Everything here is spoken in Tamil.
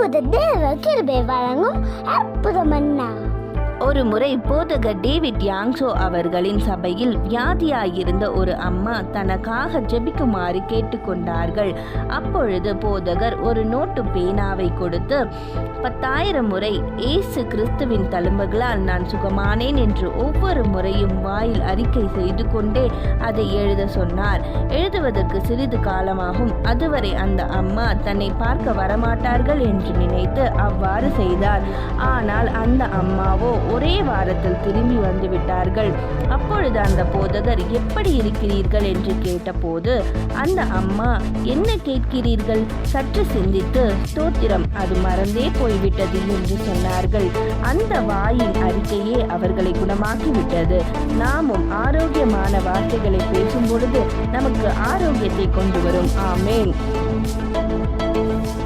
இப்போது தேவ கிருபை வழங்கும் அற்புதமன்னா. ஒரு முறை போதகர் டேவிட் யாங்சோ அவர்களின் சபையில் வியாதியாயிருந்த ஒரு அம்மா தனக்காக ஜெபிக்குமாறு கேட்டுக்கொண்டார்கள். அப்பொழுது போதகர் ஒரு நோட்டு பேனாவை கொடுத்து 10,000 முறை இயேசு கிறிஸ்துவின் தழும்புகளால் நான் சுகமானேன் என்று ஒவ்வொரு முறையும் வாயில் அறிக்கை செய்து கொண்டே அதை எழுத சொன்னார். எழுதுவதற்கு சிறிது காலமாகும். அதுவரை அந்த அம்மா தன்னை பார்க்க வரமாட்டார்கள் என்று நினைத்து அவ்வாறு செய்தார். ஆனால் அந்த அம்மாவோ ஒரே வாரத்தில் திரும்பி வந்து விட்டார்கள். அப்பொழுது அந்த போதகர் எப்படி இருக்கிறீர்கள் என்று கேட்டபோது அந்த அம்மா, என்ன கேட்கிறீர்கள், சற்று சிந்தித்து ஸ்தோத்திரம், அது மறந்தே போய்விட்டது என்று சொன்னார்கள். அந்த வாயின் அறிக்கையே அவர்களை குணமாக்கிவிட்டது. நாமும் ஆரோக்கியமான வார்த்தைகளை பேசும் பொழுது நமக்கு ஆரோக்கியத்தை கொண்டு வரும். ஆமேன்.